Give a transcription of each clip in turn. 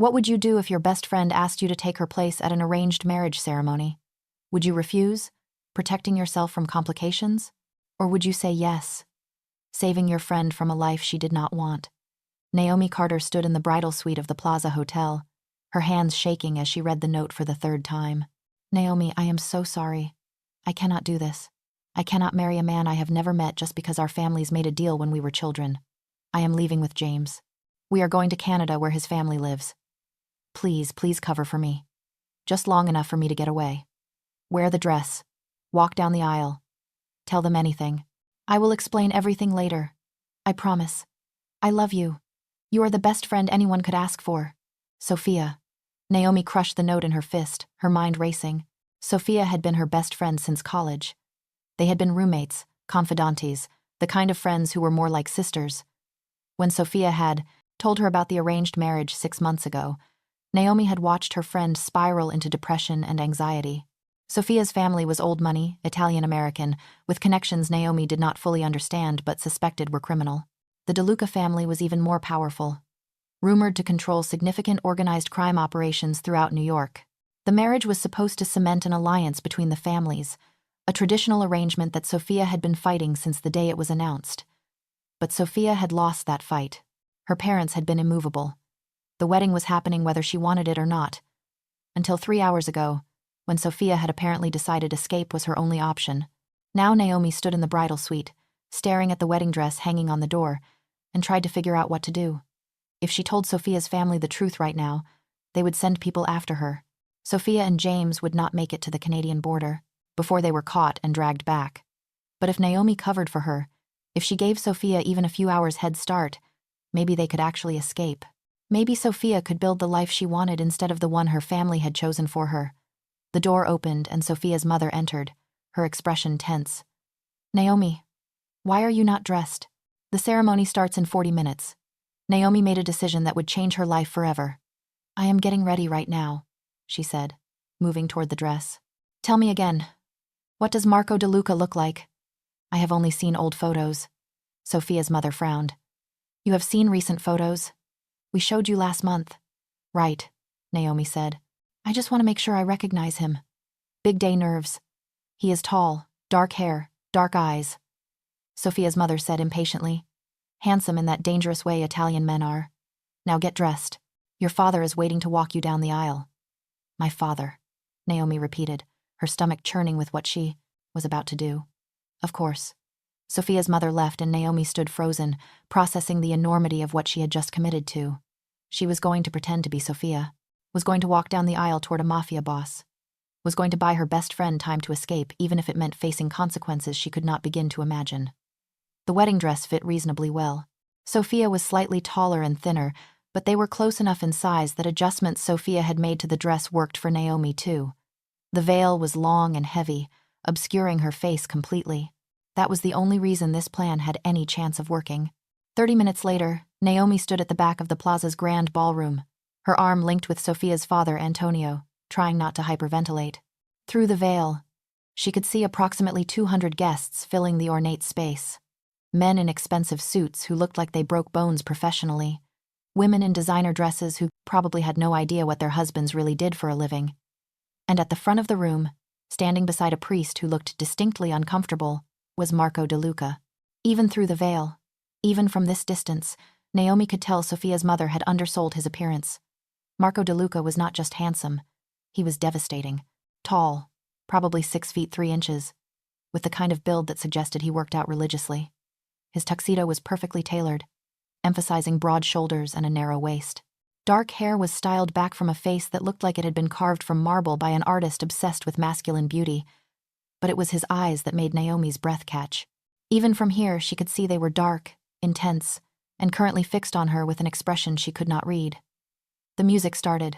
What would you do if your best friend asked you to take her place at an arranged marriage ceremony? Would you refuse, protecting yourself from complications? Or would you say yes, saving your friend from a life she did not want? Naomi Carter stood in the bridal suite of the Plaza Hotel, her hands shaking as she read the note for the third time. Naomi, I am so sorry. I cannot do this. I cannot marry a man I have never met just because our families made a deal when we were children. I am leaving with James. We are going to Canada where his family lives. Please, please cover for me. Just long enough for me to get away. Wear the dress. Walk down the aisle. Tell them anything. I will explain everything later. I promise. I love you. You are the best friend anyone could ask for. Sophia. Naomi crushed the note in her fist, her mind racing. Sophia had been her best friend since college. They had been roommates, confidantes, the kind of friends who were more like sisters. When Sophia had told her about the arranged marriage 6 months ago, Naomi had watched her friend spiral into depression and anxiety. Sophia's family was old money, Italian-American, with connections Naomi did not fully understand but suspected were criminal. The DeLuca family was even more powerful, rumored to control significant organized crime operations throughout New York. The marriage was supposed to cement an alliance between the families, a traditional arrangement that Sophia had been fighting since the day it was announced. But Sophia had lost that fight. Her parents had been immovable. The wedding was happening whether she wanted it or not. Until 3 hours ago, when Sophia had apparently decided escape was her only option. Now Naomi stood in the bridal suite, staring at the wedding dress hanging on the door, and tried to figure out what to do. If she told Sophia's family the truth right now, they would send people after her. Sophia and James would not make it to the Canadian border before they were caught and dragged back. But if Naomi covered for her, if she gave Sophia even a few hours head start, maybe they could actually escape. Maybe Sophia could build the life she wanted instead of the one her family had chosen for her. The door opened and Sophia's mother entered, her expression tense. Naomi, why are you not dressed? The ceremony starts in 40 minutes. Naomi made a decision that would change her life forever. I am getting ready right now, she said, moving toward the dress. Tell me again. What does Marco DeLuca look like? I have only seen old photos. Sophia's mother frowned. You have seen recent photos? We showed you last month. Right, Naomi said. I just want to make sure I recognize him. Big day nerves. He is tall, dark hair, dark eyes. Sophia's mother said impatiently. Handsome in that dangerous way Italian men are. Now get dressed. Your father is waiting to walk you down the aisle. My father, Naomi repeated, her stomach churning with what she was about to do. Of course. Sophia's mother left and Naomi stood frozen, processing the enormity of what she had just committed to. She was going to pretend to be Sophia, was going to walk down the aisle toward a Mafia boss, was going to buy her best friend time to escape even if it meant facing consequences she could not begin to imagine. The wedding dress fit reasonably well. Sophia was slightly taller and thinner, but they were close enough in size that adjustments Sophia had made to the dress worked for Naomi too. The veil was long and heavy, obscuring her face completely. That was the only reason this plan had any chance of working. 30 minutes later, Naomi stood at the back of the plaza's grand ballroom, her arm linked with Sophia's father, Antonio, trying not to hyperventilate. Through the veil, she could see approximately 200 guests filling the ornate space. Men in expensive suits who looked like they broke bones professionally. Women in designer dresses who probably had no idea what their husbands really did for a living. And at the front of the room, standing beside a priest who looked distinctly uncomfortable, was Marco DeLuca. Even through the veil, even from this distance, Naomi could tell Sophia's mother had undersold his appearance. Marco DeLuca was not just handsome, he was devastating. Tall, probably 6 feet 3 inches, with the kind of build that suggested he worked out religiously. His tuxedo was perfectly tailored, emphasizing broad shoulders and a narrow waist. Dark hair was styled back from a face that looked like it had been carved from marble by an artist obsessed with masculine beauty. But it was his eyes that made Naomi's breath catch. Even from here, she could see they were dark, intense, and currently fixed on her with an expression she could not read. The music started.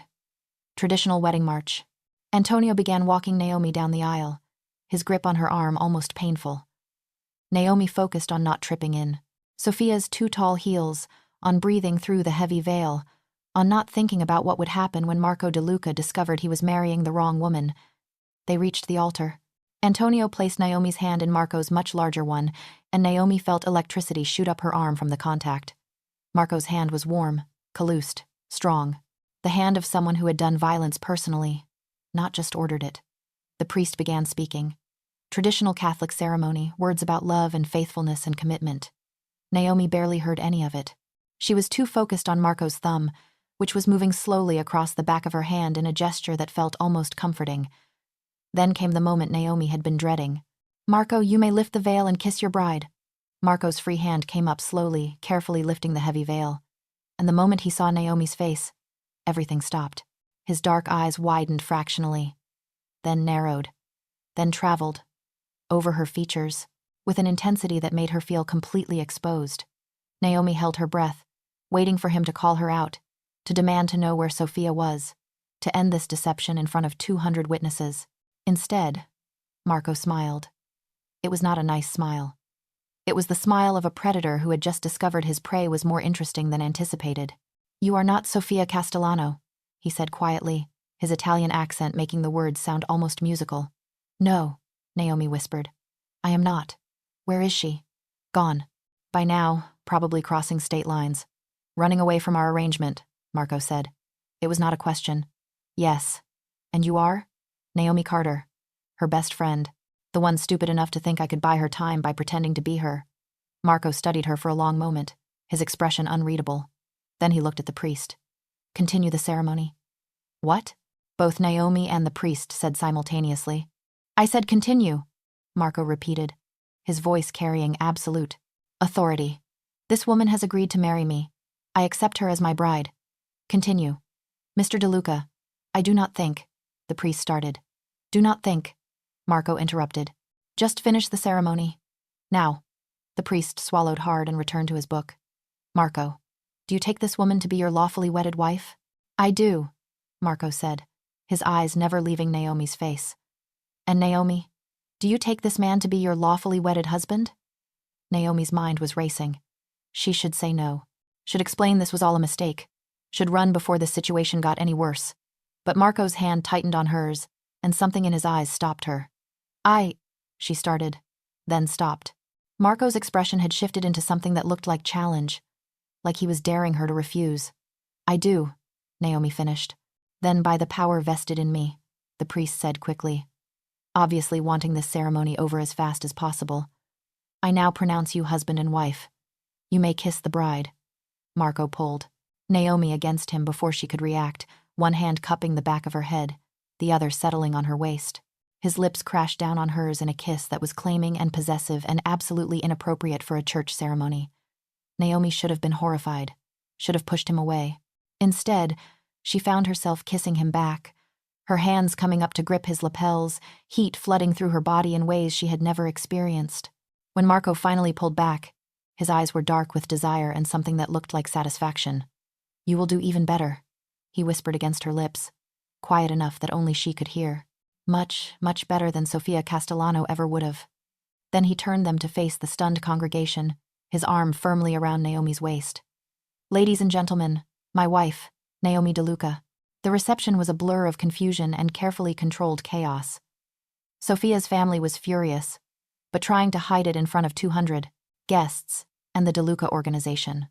Traditional wedding march. Antonio began walking Naomi down the aisle, his grip on her arm almost painful. Naomi focused on not tripping in. Sophia's 2 tall heels, on breathing through the heavy veil, on not thinking about what would happen when Marco DeLuca discovered he was marrying the wrong woman. They reached the altar. Antonio placed Naomi's hand in Marco's much larger one, and Naomi felt electricity shoot up her arm from the contact. Marco's hand was warm, calloused, strong. the hand of someone who had done violence personally, not just ordered it. The priest began speaking. Traditional Catholic ceremony, words about love and faithfulness and commitment. Naomi barely heard any of it. She was too focused on Marco's thumb, which was moving slowly across the back of her hand in a gesture that felt almost comforting. Then came the moment Naomi had been dreading. "Marco, you may lift the veil and kiss your bride." Marco's free hand came up slowly, carefully lifting the heavy veil. And the moment he saw Naomi's face, everything stopped. His dark eyes widened fractionally, then narrowed, then traveled over her features, with an intensity that made her feel completely exposed. Naomi held her breath, waiting for him to call her out, to demand to know where Sophia was, to end this deception in front of 200 witnesses. Instead, Marco smiled. It was not a nice smile. It was the smile of a predator who had just discovered his prey was more interesting than anticipated. "You are not Sophia Castellano," he said quietly, his Italian accent making the words sound almost musical. "No," Naomi whispered. "I am not. Where is she?" "Gone. By now, probably crossing state lines. Running away from our arrangement," Marco said. It was not a question. "Yes. And you are?" "Naomi Carter. Her best friend. The one stupid enough to think I could buy her time by pretending to be her." Marco studied her for a long moment, his expression unreadable. Then he looked at the priest. "Continue the ceremony." "What?" both Naomi and the priest said simultaneously. "I said continue," Marco repeated, his voice carrying absolute authority. "This woman has agreed to marry me. I accept her as my bride. Continue." "Mr. DeLuca, I do not think," the priest started. "Do not think," Marco interrupted. "Just finish the ceremony. Now." The priest swallowed hard and returned to his book. "Marco, do you take this woman to be your lawfully wedded wife?" "I do," Marco said, his eyes never leaving Naomi's face. "And Naomi, do you take this man to be your lawfully wedded husband?" Naomi's mind was racing. She should say no, should explain this was all a mistake, should run before the situation got any worse. But Marco's hand tightened on hers, and something in his eyes stopped her. She started, then stopped. Marco's expression had shifted into something that looked like challenge, like he was daring her to refuse. "I do," Naomi finished. "Then by the power vested in me," the priest said quickly, obviously wanting this ceremony over as fast as possible. "I now pronounce you husband and wife. You may kiss the bride." Marco pulled Naomi against him before she could react, one hand cupping the back of her head, the other settling on her waist. His lips crashed down on hers in a kiss that was claiming and possessive and absolutely inappropriate for a church ceremony. Naomi should have been horrified, should have pushed him away. Instead, she found herself kissing him back, her hands coming up to grip his lapels, heat flooding through her body in ways she had never experienced. When Marco finally pulled back, his eyes were dark with desire and something that looked like satisfaction. "You will do even better," he whispered against her lips, quiet enough that only she could hear. "Much, much better than Sophia Castellano ever would have." Then he turned them to face the stunned congregation, his arm firmly around Naomi's waist. "Ladies and gentlemen, my wife, Naomi DeLuca." The reception was a blur of confusion and carefully controlled chaos. Sophia's family was furious, but trying to hide it in front of 200 guests and the DeLuca organization.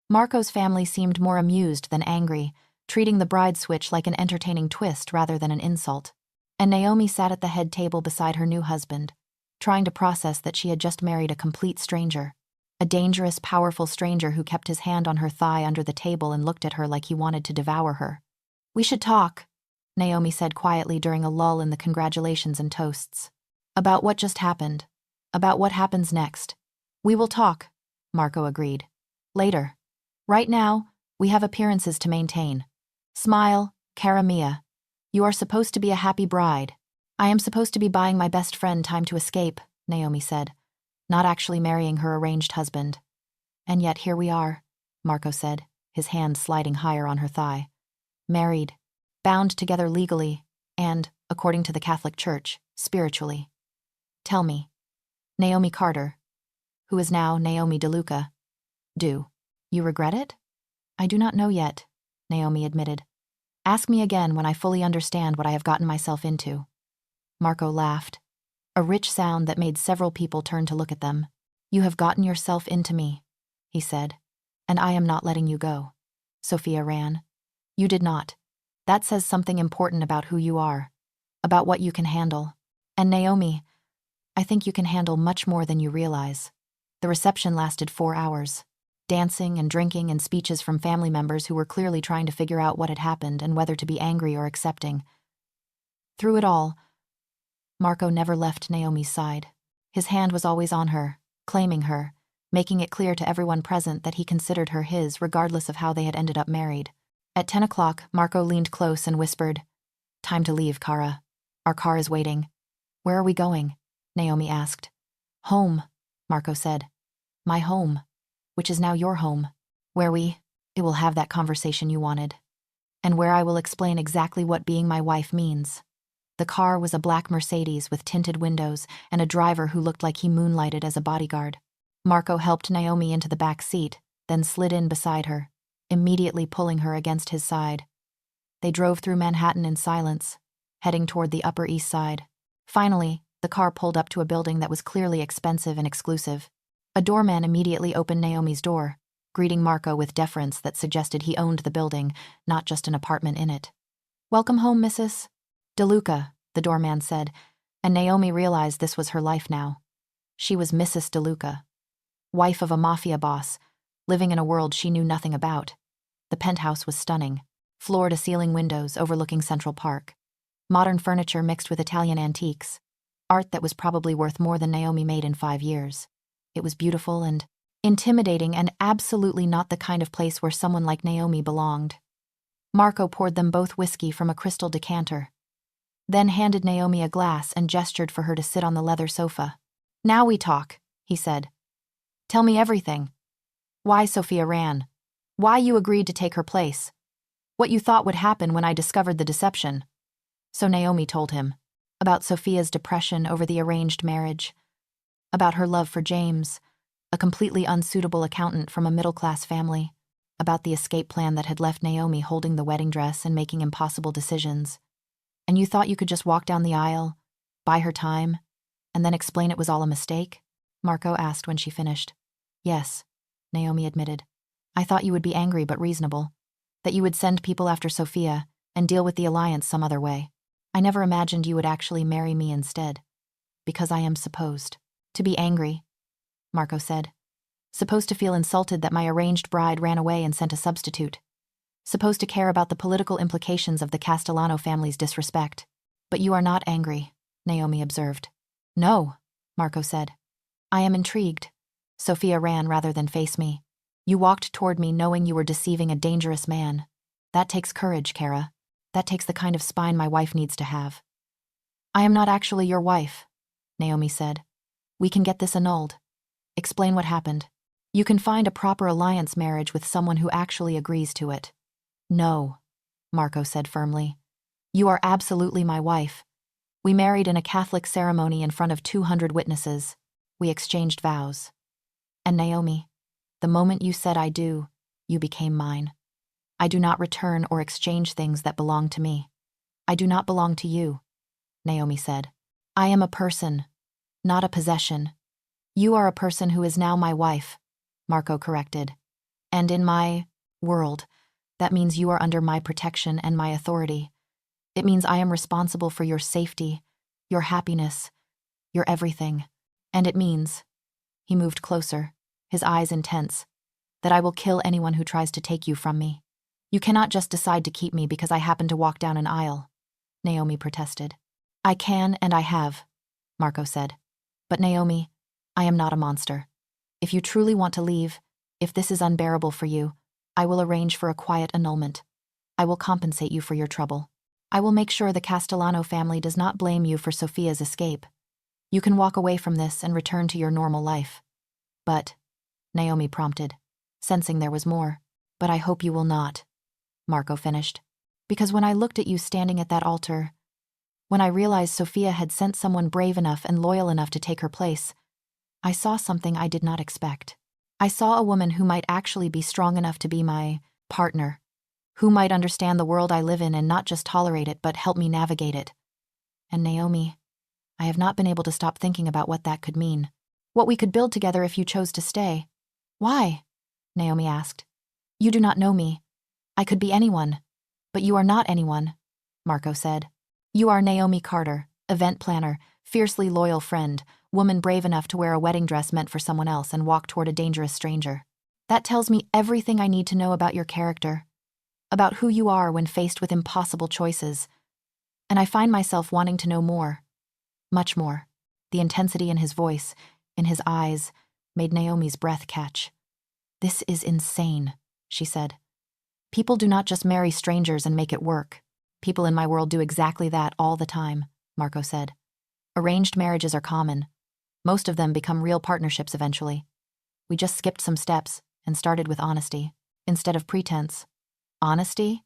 Marco's family seemed more amused than angry, treating the bride switch like an entertaining twist rather than an insult. And Naomi sat at the head table beside her new husband, trying to process that she had just married a complete stranger. A dangerous, powerful stranger who kept his hand on her thigh under the table and looked at her like he wanted to devour her. "We should talk," Naomi said quietly during a lull in the congratulations and toasts. "About what just happened. About what happens next." "We will talk," Marco agreed. "Later. Right now, we have appearances to maintain. Smile, cara mia. You are supposed to be a happy bride. I am supposed to be buying my best friend time to escape," Naomi said, not actually marrying her arranged husband. "And yet here we are," Marco said, his hand sliding higher on her thigh. "Married, bound together legally, and, according to the Catholic Church, spiritually. Tell me, Naomi Carter, who is now Naomi DeLuca, do you regret it?" "I do not know yet," Naomi admitted. "Ask me again when I fully understand what I have gotten myself into." Marco laughed, a rich sound that made several people turn to look at them. "You have gotten yourself into me," he said, "and I am not letting you go." Sophia ran. You did not. That says something important about who you are, about what you can handle. And Naomi, I think you can handle much more than you realize. The reception lasted 4 hours. Dancing and drinking and speeches from family members who were clearly trying to figure out what had happened and whether to be angry or accepting. Through it all, Marco never left Naomi's side. His hand was always on her, claiming her, making it clear to everyone present that he considered her his regardless of how they had ended up married. At 10 o'clock, Marco leaned close and whispered, "Time to leave, Kara. Our car is waiting." "Where are we going?" Naomi asked. "Home," Marco said. "My home, which is now your home, where it will have that conversation you wanted, and where I will explain exactly what being my wife means." The car was a black Mercedes with tinted windows and a driver who looked like he moonlighted as a bodyguard. Marco helped Naomi into the back seat, then slid in beside her, immediately pulling her against his side. They drove through Manhattan in silence, heading toward the Upper East Side. Finally, the car pulled up to a building that was clearly expensive and exclusive. A doorman immediately opened Naomi's door, greeting Marco with deference that suggested he owned the building, not just an apartment in it. "Welcome home, Mrs. DeLuca," the doorman said, and Naomi realized this was her life now. She was Mrs. DeLuca, wife of a Mafia boss, living in a world she knew nothing about. The penthouse was stunning, floor-to-ceiling windows overlooking Central Park. Modern furniture mixed with Italian antiques. Art that was probably worth more than Naomi made in 5 years. It was beautiful and intimidating and absolutely not the kind of place where someone like Naomi belonged. Marco poured them both whiskey from a crystal decanter, then handed Naomi a glass and gestured for her to sit on the leather sofa. "Now we talk," he said. "Tell me everything. Why Sophia ran. Why you agreed to take her place. What you thought would happen when I discovered the deception." So Naomi told him about Sophia's depression over the arranged marriage, about her love for James, a completely unsuitable accountant from a middle-class family, about the escape plan that had left Naomi holding the wedding dress and making impossible decisions. "And you thought you could just walk down the aisle, buy her time, and then explain it was all a mistake?" Marco asked when she finished. "Yes," Naomi admitted. "I thought you would be angry but reasonable, that you would send people after Sophia and deal with the alliance some other way. I never imagined you would actually marry me instead, because I am supposed to be angry," Marco said. "Supposed to feel insulted that my arranged bride ran away and sent a substitute. Supposed to care about the political implications of the Castellano family's disrespect. But you are not angry," Naomi observed. "No," Marco said. "I am intrigued. Sophia ran rather than face me. You walked toward me knowing you were deceiving a dangerous man. That takes courage, Kara. That takes the kind of spine my wife needs to have." "I am not actually your wife," Naomi said. "We can get this annulled. Explain what happened. You can find a proper alliance marriage with someone who actually agrees to it." "No," Marco said firmly. "You are absolutely my wife. We married in a Catholic ceremony in front of 200 witnesses. We exchanged vows. And Naomi, the moment you said I do, you became mine. I do not return or exchange things that belong to me. I do not belong to you," Naomi said. "I am a person, not a possession. You are a person who is now my wife," Marco corrected. "And in my world, that means you are under my protection and my authority. It means I am responsible for your safety, your happiness, your everything. And it means," he moved closer, his eyes intense, "that I will kill anyone who tries to take you from me. You cannot just decide to keep me because I happen to walk down an aisle," Naomi protested. "I can and I have," Marco said. "But Naomi, I am not a monster. If you truly want to leave, if this is unbearable for you, I will arrange for a quiet annulment. I will compensate you for your trouble. I will make sure the Castellano family does not blame you for Sophia's escape. You can walk away from this and return to your normal life." "But," Naomi prompted, sensing there was more. "But I hope you will not," Marco finished. "Because when I looked at you standing at that altar, when I realized Sophia had sent someone brave enough and loyal enough to take her place, I saw something I did not expect. I saw a woman who might actually be strong enough to be my partner, who might understand the world I live in and not just tolerate it but help me navigate it. And Naomi, I have not been able to stop thinking about what that could mean. What we could build together if you chose to stay." "Why?" Naomi asked. "You do not know me. I could be anyone. But you are not anyone, Marco said. You are Naomi Carter, event planner, fiercely loyal friend, woman brave enough to wear a wedding dress meant for someone else and walk toward a dangerous stranger. That tells me everything I need to know about your character, about who you are when faced with impossible choices. And I find myself wanting to know more, much more. The intensity in his voice, in his eyes, made Naomi's breath catch. This is insane, she said. People do not just marry strangers and make it work. People in my world do exactly that all the time, Marco said. Arranged marriages are common. Most of them become real partnerships eventually. We just skipped some steps and started with honesty, instead of pretense. Honesty?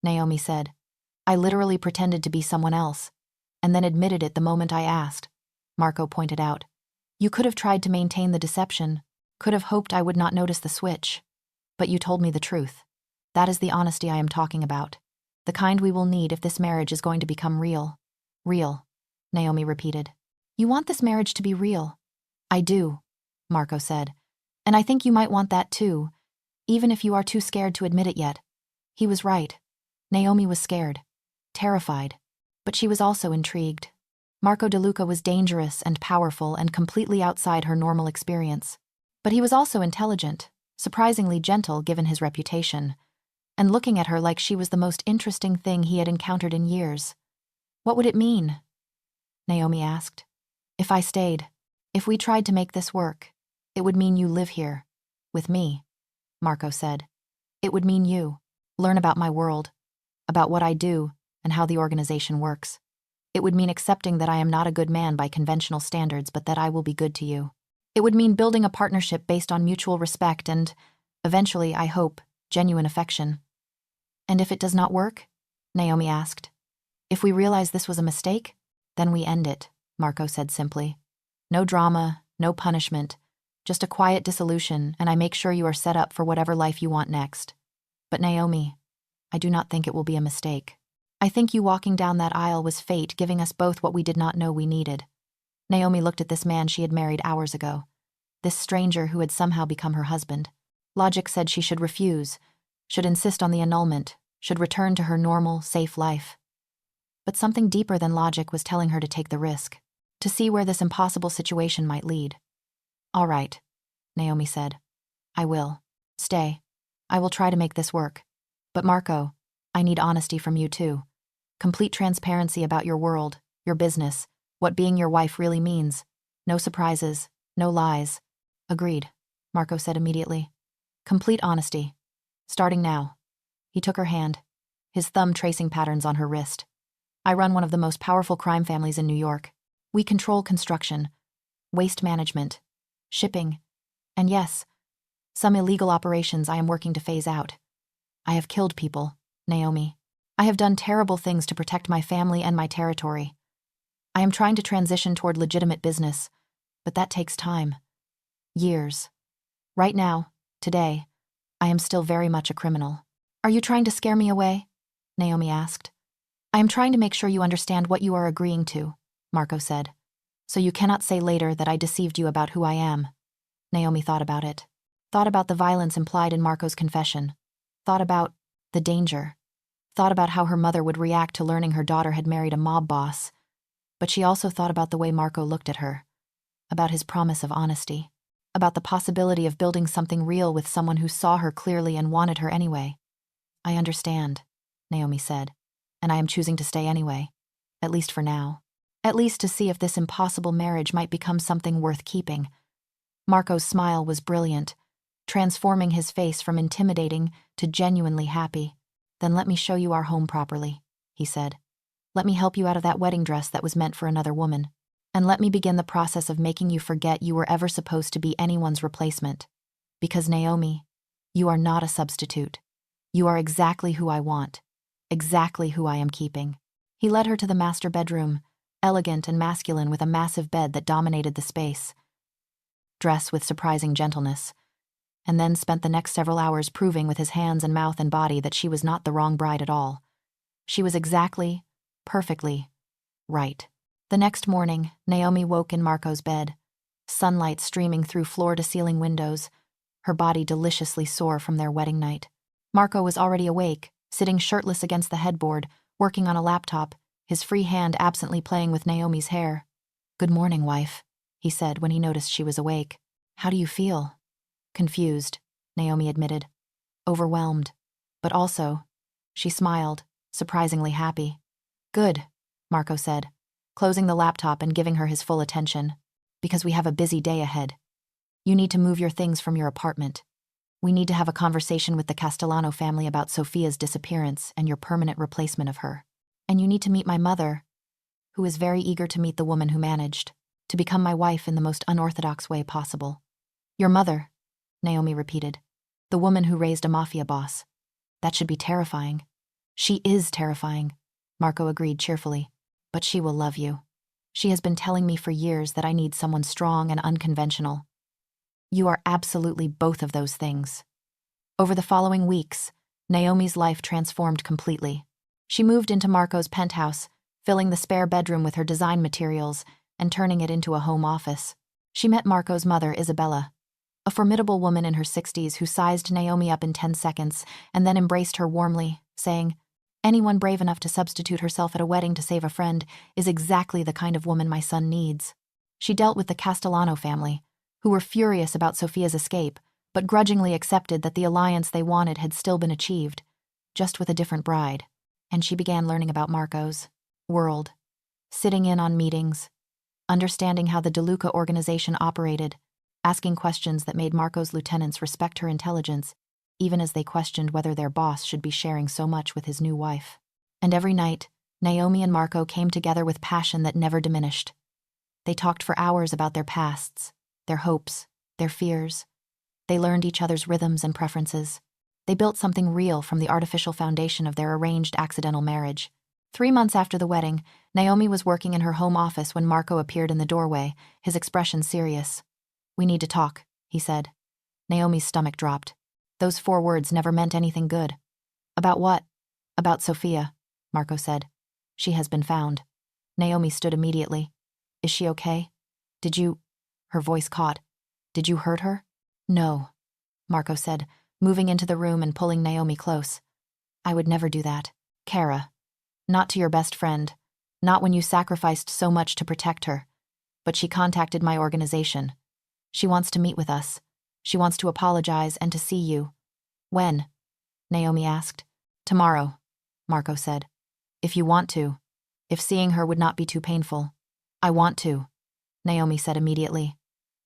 Naomi said. I literally pretended to be someone else, and then admitted it the moment I asked, Marco pointed out. You could have tried to maintain the deception, could have hoped I would not notice the switch. But you told me the truth. That is the honesty I am talking about. The kind we will need if this marriage is going to become real. Real, Naomi repeated. You want this marriage to be real? I do, Marco said. And I think you might want that too, even if you are too scared to admit it yet. He was right. Naomi was scared, terrified, but she was also intrigued. Marco DeLuca was dangerous and powerful and completely outside her normal experience. But he was also intelligent, surprisingly gentle given his reputation, and looking at her like she was the most interesting thing he had encountered in years. What would it mean? Naomi asked. If I stayed, if we tried to make this work, it would mean you live here, with me, Marco said. It would mean you learn about my world, about what I do and how the organization works. It would mean accepting that I am not a good man by conventional standards, but that I will be good to you. It would mean building a partnership based on mutual respect and, eventually, I hope, genuine affection. And if it does not work? Naomi asked. If we realize this was a mistake, then we end it, Marco said simply. No drama, no punishment, just a quiet dissolution, and I make sure you are set up for whatever life you want next. But Naomi, I do not think it will be a mistake. I think you walking down that aisle was fate giving us both what we did not know we needed. Naomi looked at this man she had married hours ago, this stranger who had somehow become her husband. Logic said she should refuse, should insist on the annulment, should return to her normal, safe life. But something deeper than logic was telling her to take the risk, to see where this impossible situation might lead. All right, Naomi said. I will. Stay. I will try to make this work. But Marco, I need honesty from you too. Complete transparency about your world, your business, what being your wife really means. No surprises, no lies. Agreed, Marco said immediately. Complete honesty. Starting now. He took her hand, his thumb tracing patterns on her wrist. I run one of the most powerful crime families in New York. We control construction, waste management, shipping, and yes, some illegal operations I am working to phase out. I have killed people, Naomi. I have done terrible things to protect my family and my territory. I am trying to transition toward legitimate business, but that takes time. Years. Right now, today, I am still very much a criminal. Are you trying to scare me away? Naomi asked. I am trying to make sure you understand what you are agreeing to, Marco said. So you cannot say later that I deceived you about who I am. Naomi thought about it. Thought about the violence implied in Marco's confession. Thought about the danger. Thought about how her mother would react to learning her daughter had married a mob boss. But she also thought about the way Marco looked at her, about his promise of honesty, about the possibility of building something real with someone who saw her clearly and wanted her anyway. I understand, Naomi said, and I am choosing to stay anyway, at least for now. At least to see if this impossible marriage might become something worth keeping. Marco's smile was brilliant, transforming his face from intimidating to genuinely happy. Then let me show you our home properly, he said. Let me help you out of that wedding dress that was meant for another woman. And let me begin the process of making you forget you were ever supposed to be anyone's replacement. Because Naomi, you are not a substitute. You are exactly who I want, exactly who I am keeping. He led her to the master bedroom, elegant and masculine with a massive bed that dominated the space. Dressed with surprising gentleness, and then spent the next several hours proving with his hands and mouth and body that she was not the wrong bride at all. She was exactly, perfectly, right. The next morning, Naomi woke in Marco's bed, sunlight streaming through floor-to-ceiling windows, her body deliciously sore from their wedding night. Marco was already awake, sitting shirtless against the headboard, working on a laptop, his free hand absently playing with Naomi's hair. "Good morning, wife," he said when he noticed she was awake. "How do you feel?" "Confused," Naomi admitted. "Overwhelmed. But also," she smiled, surprisingly happy. "Good," Marco said, closing the laptop and giving her his full attention. "Because we have a busy day ahead. You need to move your things from your apartment. We need to have a conversation with the Castellano family about Sophia's disappearance and your permanent replacement of her. And you need to meet my mother, who is very eager to meet the woman who managed to become my wife in the most unorthodox way possible." "Your mother," Naomi repeated. "The woman who raised a Mafia boss. That should be terrifying." "She is terrifying," Marco agreed cheerfully. "But she will love you. She has been telling me for years that I need someone strong and unconventional. You are absolutely both of those things." Over the following weeks, Naomi's life transformed completely. She moved into Marco's penthouse, filling the spare bedroom with her design materials and turning it into a home office. She met Marco's mother, Isabella, a formidable woman in her 60s who sized Naomi up in 10 seconds and then embraced her warmly, saying, "Anyone brave enough to substitute herself at a wedding to save a friend is exactly the kind of woman my son needs." She dealt with the Castellano family, who were furious about Sophia's escape, but grudgingly accepted that the alliance they wanted had still been achieved, just with a different bride. And she began learning about Marco's world, sitting in on meetings, understanding how the DeLuca organization operated, asking questions that made Marco's lieutenants respect her intelligence, even as they questioned whether their boss should be sharing so much with his new wife. And every night, Naomi and Marco came together with passion that never diminished. They talked for hours about their pasts, their hopes, their fears. They learned each other's rhythms and preferences. They built something real from the artificial foundation of their arranged accidental marriage. 3 months after the wedding, Naomi was working in her home office when Marco appeared in the doorway, his expression serious. "We need to talk," he said. Naomi's stomach dropped. Those 4 words never meant anything good. "About what?" "About Sophia," Marco said. "She has been found." Naomi stood immediately. "Is she okay? Did you—" Her voice caught. "Did you hurt her?" "No," Marco said, moving into the room and pulling Naomi close. "I would never do that. Kara. Not to your best friend. Not when you sacrificed so much to protect her. But she contacted my organization. She wants to meet with us. She wants to apologize and to see you." "When?" Naomi asked. "Tomorrow," Marco said. "If you want to. If seeing her would not be too painful." "I want to," Naomi said immediately.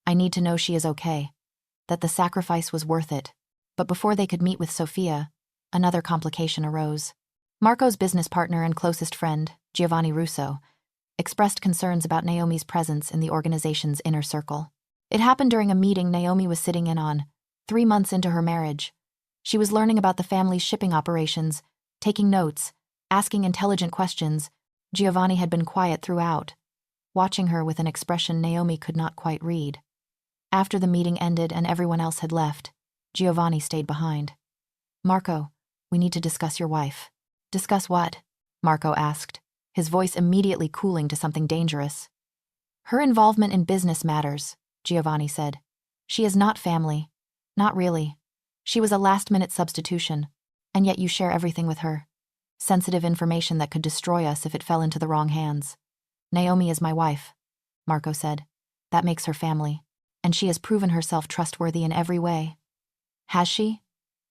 "I need to know she is okay. That the sacrifice was worth it." But before they could meet with Sophia, another complication arose. Marco's business partner and closest friend, Giovanni Russo, expressed concerns about Naomi's presence in the organization's inner circle. It happened during a meeting Naomi was sitting in on, 3 months into her marriage. She was learning about the family's shipping operations, taking notes, asking intelligent questions. Giovanni had been quiet throughout, watching her with an expression Naomi could not quite read. After the meeting ended and everyone else had left, Giovanni stayed behind. "Marco, we need to discuss your wife." "Discuss what?" Marco asked, his voice immediately cooling to something dangerous. "Her involvement in business matters," Giovanni said. "She is not family. Not really. She was a last-minute substitution, and yet you share everything with her. Sensitive information that could destroy us if it fell into the wrong hands. Naomi is my wife," Marco said. "That makes her family, and she has proven herself trustworthy in every way." "Has she?"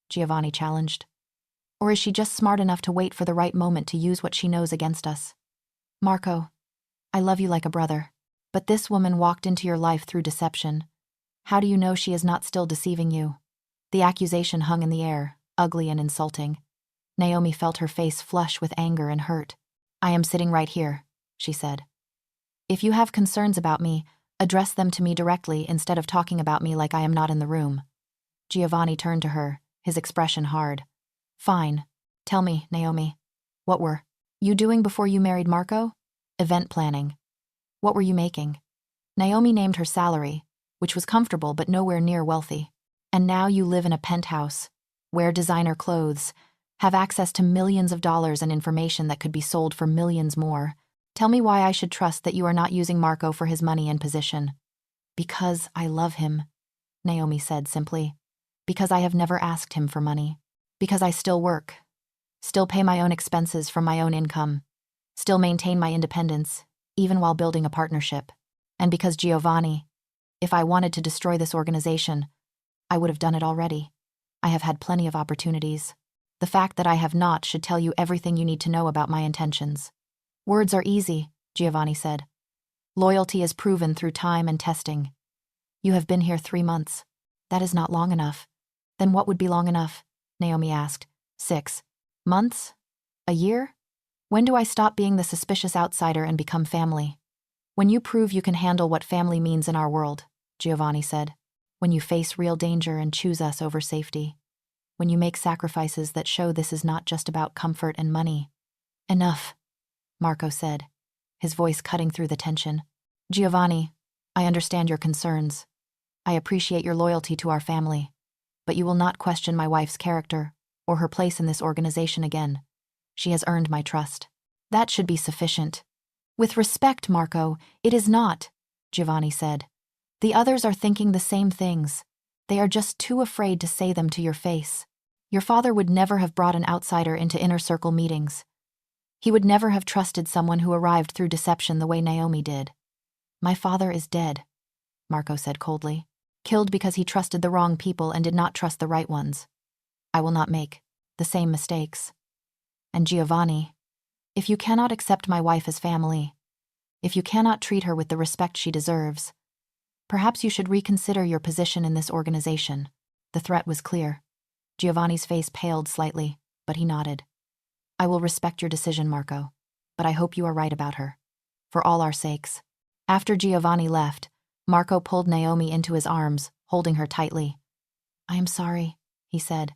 Giovanni challenged. "Or is she just smart enough to wait for the right moment to use what she knows against us?" "Marco, I love you like a brother, but this woman walked into your life through deception. How do you know she is not still deceiving you?" The accusation hung in the air, ugly and insulting. Naomi felt her face flush with anger and hurt. "I am sitting right here," she said. "If you have concerns about me, address them to me directly instead of talking about me like I am not in the room." Giovanni turned to her, his expression hard. "Fine. Tell me, Naomi. What were you doing before you married Marco?" "Event planning." "What were you making?" Naomi named her salary, which was comfortable but nowhere near wealthy. "And now you live in a penthouse, wear designer clothes, have access to millions of dollars and information that could be sold for millions more. Tell me why I should trust that you are not using Marco for his money and position." "Because I love him," Naomi said simply. "Because I have never asked him for money. Because I still work. still pay my own expenses from my own income, still maintain my independence, even while building a partnership. And because Giovanni, if I wanted to destroy this organization, I would have done it already. I have had plenty of opportunities. The fact that I have not should tell you everything you need to know about my intentions. Words are easy, Giovanni said. Loyalty is proven through time and testing. You have been here 3 months. That is not long enough. Then what would be long enough? Naomi asked. 6 months? A year? When do I stop being the suspicious outsider and become family? When you prove you can handle what family means in our world, Giovanni said. When you face real danger and choose us over safety. When you make sacrifices that show this is not just about comfort and money. Enough, Marco said, his voice cutting through the tension. Giovanni, I understand your concerns. I appreciate your loyalty to our family, but you will not question my wife's character or her place in this organization again. She has earned my trust. That should be sufficient. With respect, Marco, it is not, Giovanni said. The others are thinking the same things. They are just too afraid to say them to your face. Your father would never have brought an outsider into inner circle meetings. He would never have trusted someone who arrived through deception the way Naomi did. My father is dead, Marco said coldly. Killed because he trusted the wrong people and did not trust the right ones. I will not make the same mistakes. And Giovanni, if you cannot accept my wife as family, if you cannot treat her with the respect she deserves, perhaps you should reconsider your position in this organization. The threat was clear. Giovanni's face paled slightly, but he nodded. I will respect your decision, Marco, but I hope you are right about her. For all our sakes. After Giovanni left, Marco pulled Naomi into his arms, holding her tightly. I am sorry, he said.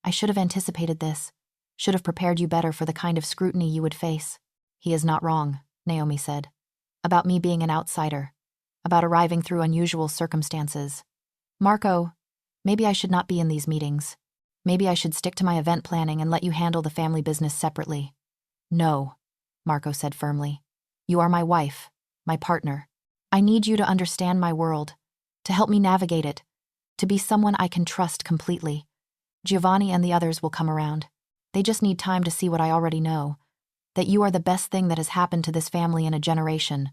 I should have anticipated this. Should have prepared you better for the kind of scrutiny you would face. He is not wrong, Naomi said. About me being an outsider. About arriving through unusual circumstances. Marco, maybe I should not be in these meetings. Maybe I should stick to my event planning and let you handle the family business separately. No, Marco said firmly. You are my wife, my partner. I need you to understand my world, to help me navigate it, to be someone I can trust completely. Giovanni and the others will come around. They just need time to see what I already know, that you are the best thing that has happened to this family in a generation.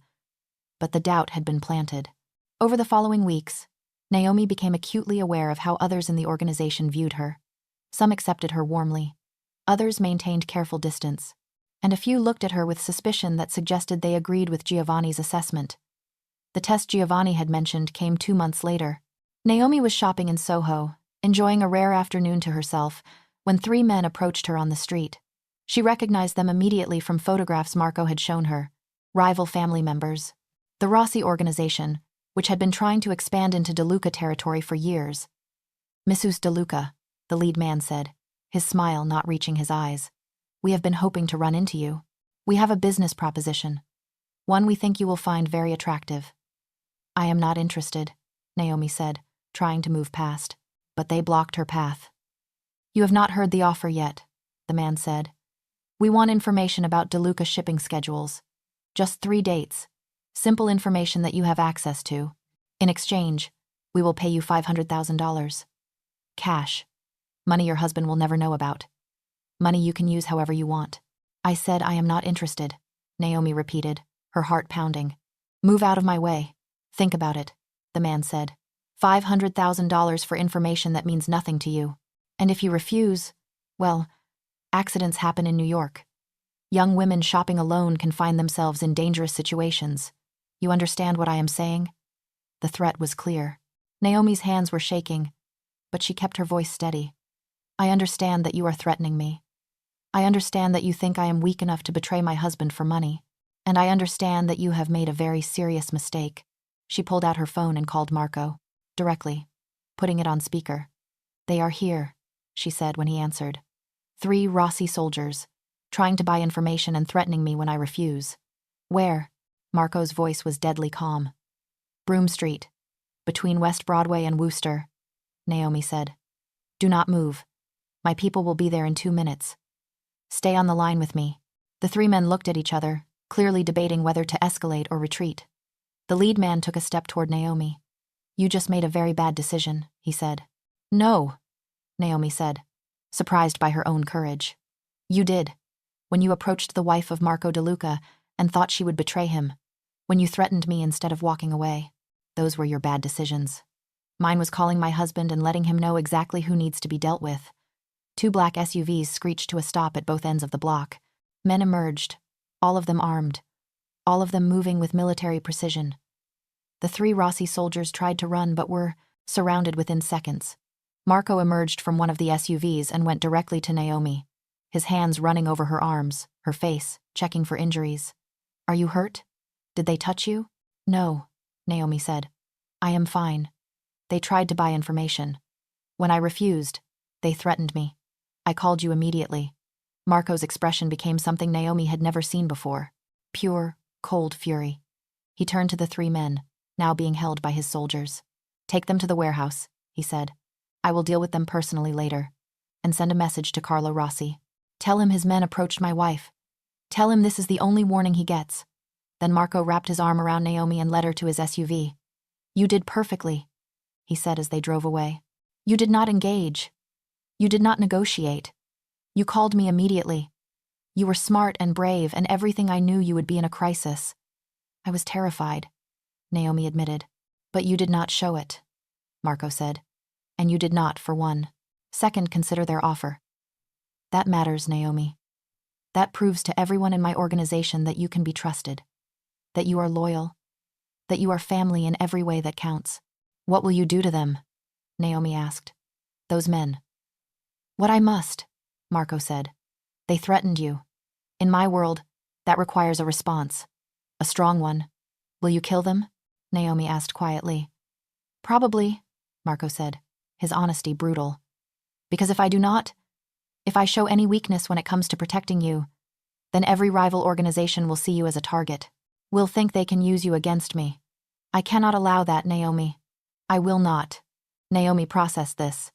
But the doubt had been planted. Over the following weeks, Naomi became acutely aware of how others in the organization viewed her. Some accepted her warmly. Others maintained careful distance. And a few looked at her with suspicion that suggested they agreed with Giovanni's assessment. The test Giovanni had mentioned came 2 months later. Naomi was shopping in Soho, enjoying a rare afternoon to herself, when 3 men approached her on the street. She recognized them immediately from photographs Marco had shown her. Rival family members. The Rossi organization, which had been trying to expand into DeLuca territory for years. Mrs. DeLuca, the lead man said, his smile not reaching his eyes. We have been hoping to run into you. We have a business proposition. One we think you will find very attractive. I am not interested, Naomi said, trying to move past, but they blocked her path. You have not heard the offer yet, the man said. We want information about DeLuca shipping schedules. Just 3 dates. Simple information that you have access to. In exchange, we will pay you $500,000. Cash. Money your husband will never know about. Money you can use however you want. I said I am not interested, Naomi repeated, her heart pounding. Move out of my way. Think about it, the man said. $500,000 for information that means nothing to you. And if you refuse, well, accidents happen in New York. Young women shopping alone can find themselves in dangerous situations. You understand what I am saying? The threat was clear. Naomi's hands were shaking, but she kept her voice steady. I understand that you are threatening me. I understand that you think I am weak enough to betray my husband for money. And I understand that you have made a very serious mistake. She pulled out her phone and called Marco, directly, putting it on speaker. They are here, she said when he answered. 3 Rossi soldiers, trying to buy information and threatening me when I refuse. Where? Marco's voice was deadly calm. Broome Street, between West Broadway and Wooster, Naomi said. Do not move. My people will be there in 2 minutes. Stay on the line with me. The 3 men looked at each other, clearly debating whether to escalate or retreat. The lead man took a step toward Naomi. You just made a very bad decision, he said. No, Naomi said, surprised by her own courage. You did. When you approached the wife of Marco DeLuca and thought she would betray him. When you threatened me instead of walking away. Those were your bad decisions. Mine was calling my husband and letting him know exactly who needs to be dealt with. 2 black SUVs screeched to a stop at both ends of the block. Men emerged, all of them armed, all of them moving with military precision. The 3 Rossi soldiers tried to run but were surrounded within seconds. Marco emerged from one of the SUVs and went directly to Naomi, his hands running over her arms, her face, checking for injuries. Are you hurt? Did they touch you? No, Naomi said. I am fine. They tried to buy information. When I refused, they threatened me. I called you immediately. Marco's expression became something Naomi had never seen before. Pure, cold fury. He turned to the 3 men, now being held by his soldiers. Take them to the warehouse, he said. I will deal with them personally later. And send a message to Carlo Rossi. Tell him his men approached my wife. Tell him this is the only warning he gets. Then Marco wrapped his arm around Naomi and led her to his SUV. You did perfectly, he said as they drove away. You did not engage. You did not negotiate. You called me immediately. You were smart and brave, and everything I knew you would be in a crisis. I was terrified, Naomi admitted. But you did not show it, Marco said. And you did not, for one. Second, consider their offer. That matters, Naomi. That proves to everyone in my organization that you can be trusted, that you are loyal, that you are family in every way that counts. What will you do to them? Naomi asked. Those men. What I must, Marco said. They threatened you. In my world, that requires a response. A strong one. Will you kill them? Naomi asked quietly. Probably, Marco said, his honesty brutal. Because if I do not, if I show any weakness when it comes to protecting you, then every rival organization will see you as a target. Will think they can use you against me. I cannot allow that, Naomi. I will not. Naomi processed this.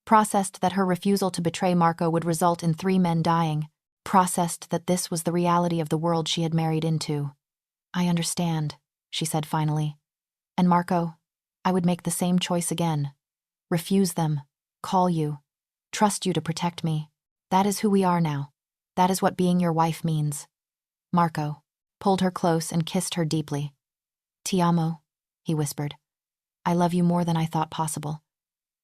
Processed that her refusal to betray Marco would result in 3 men dying. Processed that this was the reality of the world she had married into. I understand, she said finally. And Marco, I would make the same choice again. Refuse them. Call you. Trust you to protect me. That is who we are now. That is what being your wife means. Marco pulled her close and kissed her deeply. Ti amo, he whispered. I love you more than I thought possible.